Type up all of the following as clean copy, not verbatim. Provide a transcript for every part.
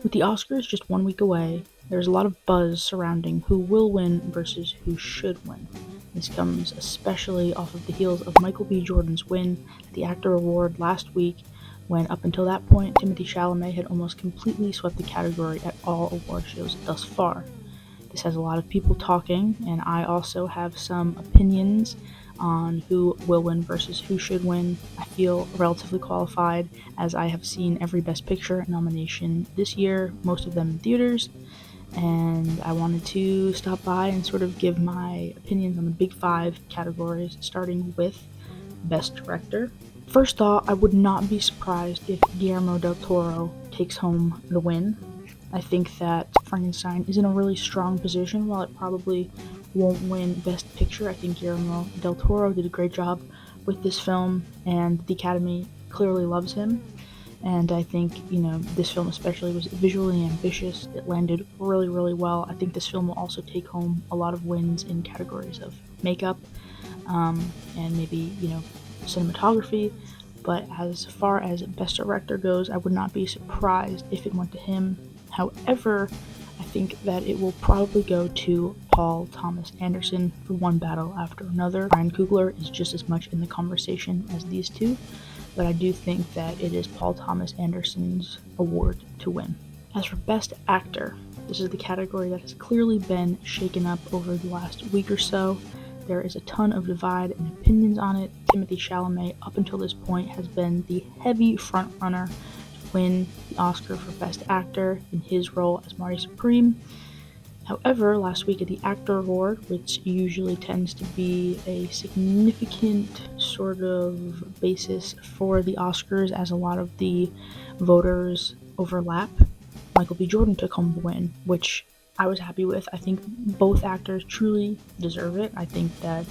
With the Oscars just 1 week away, there's a lot of buzz surrounding who will win versus who should win. This comes especially off of the heels of Michael B. Jordan's win at the Actor Award last week, when up until that point, Timothée Chalamet had almost completely swept the category at all award shows thus far. This has a lot of people talking, and I also have some opinions on who will win versus who should win. I feel relatively qualified, as I have seen every Best Picture nomination this year, most of them in theaters, and I wanted to stop by and sort of give my opinions on the big five categories, starting with Best Director. First thought, I would not be surprised if Guillermo del Toro takes home the win. I think that Frankenstein is in a really strong position. While it probably won't win Best Picture, I think Guillermo del Toro did a great job with this film, and the Academy clearly loves him. And I think, this film especially was visually ambitious. It landed really, really well. I think this film will also take home a lot of wins in categories of makeup, and maybe, cinematography. But as far as Best Director goes, I would not be surprised if it went to him. However, I think that it will probably go to Paul Thomas Anderson for One Battle After Another. Ryan Coogler is just as much in the conversation as these two, but I do think that it is Paul Thomas Anderson's award to win. As for Best Actor, this is the category that has clearly been shaken up over the last week or so. There is a ton of divide and opinions on it. Timothée Chalamet, up until this point, has been the heavy frontrunner to win the Oscar for Best Actor in his role as Marty Supreme. However, last week at the Actor Award, which usually tends to be a significant sort of basis for the Oscars as a lot of the voters overlap, Michael B. Jordan took home the win, which I was happy with. I think both actors truly deserve it. I think that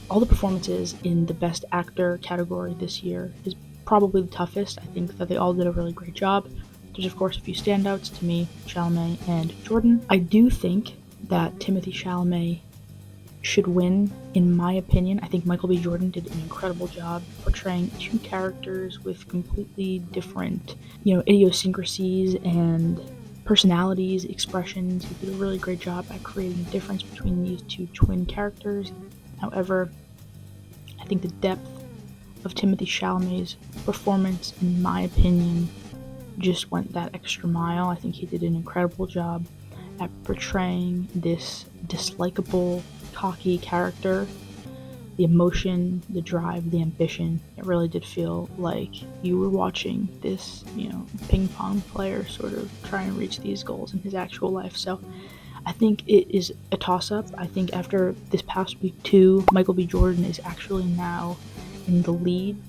all the performances in the Best Actor category this year is probably the toughest. I think that they all did a really great job. There's of course a few standouts to me, Chalamet and Jordan. I do think that Timothée Chalamet should win, in my opinion. I think Michael B. Jordan did an incredible job portraying two characters with completely different, idiosyncrasies and personalities, expressions. He did a really great job at creating a difference between these two twin characters. However, I think the depth of Timothée Chalamet's performance, in my opinion, just went that extra mile. I think he did an incredible job at portraying this dislikable, cocky character. The emotion, the drive, the ambition, it really did feel like you were watching this, ping pong player sort of try and reach these goals in his actual life. So I think it is a toss-up. I think after this past week too, Michael B. Jordan is actually now in the lead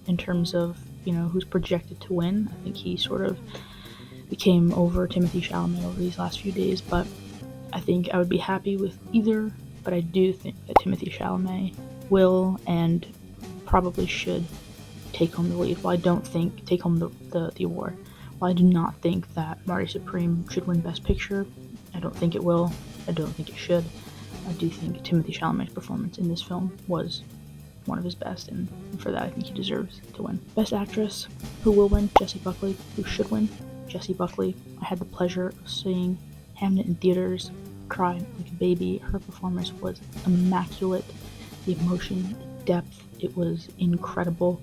in terms of, who's projected to win. I think he sort of became over Timothée Chalamet over these last few days, but I think I would be happy with either. But I do think that Timothée Chalamet will and probably should take home the lead. While I don't think take home the award. While I do not think that Marty Supreme should win Best Picture, I don't think it will. I don't think it should. I do think Timothée Chalamet's performance in this film was one of his best, and for that I think he deserves to win. Best Actress, who will win? Jessie Buckley. Who should win? Jessie Buckley. I had the pleasure of seeing Hamnet in theaters. Cried like a baby. Her performance was immaculate. The emotion, the depth, it was incredible.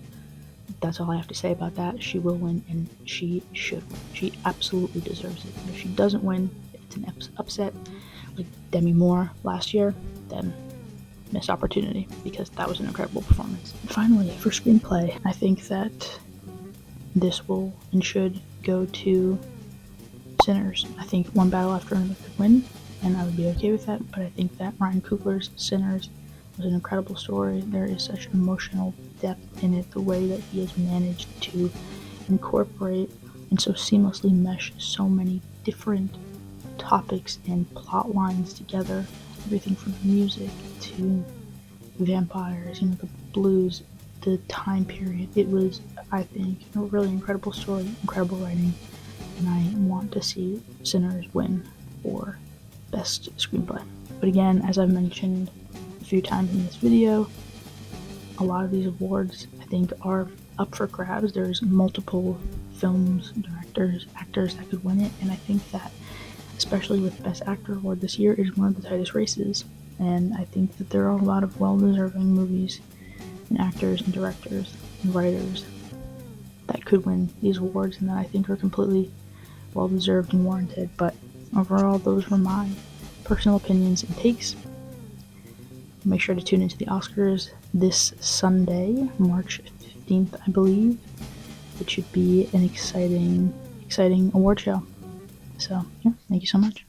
That's all I have to say about that. She will win, and she should win. She absolutely deserves it. And if she doesn't win, if it's an upset like Demi Moore last year, then missed opportunity, because that was an incredible performance. And finally, for screenplay, I think that this will and should go to Sinners. I think One Battle After Another could win, and I would be okay with that, but I think that Ryan Coogler's Sinners was an incredible story. There is such emotional depth in it, the way that he has managed to incorporate and so seamlessly mesh so many different topics and plot lines together, everything from music to vampires, the blues, the time period. It was, I think, a really incredible story, incredible writing, and I want to see Sinners win for Best Screenplay. But again, as I've mentioned a few times in this video, a lot of these awards I think are up for grabs. There's multiple films, directors, actors that could win it, and I think that, especially with Best Actor award this year, is one of the tightest races. And I think that there are a lot of well-deserving movies and actors and directors and writers that could win these awards, and that I think are completely well-deserved and warranted. But overall, those were my personal opinions and takes. Make sure to tune into the Oscars this Sunday, March 15th, I believe. It should be an exciting award show. So, yeah, thank you so much.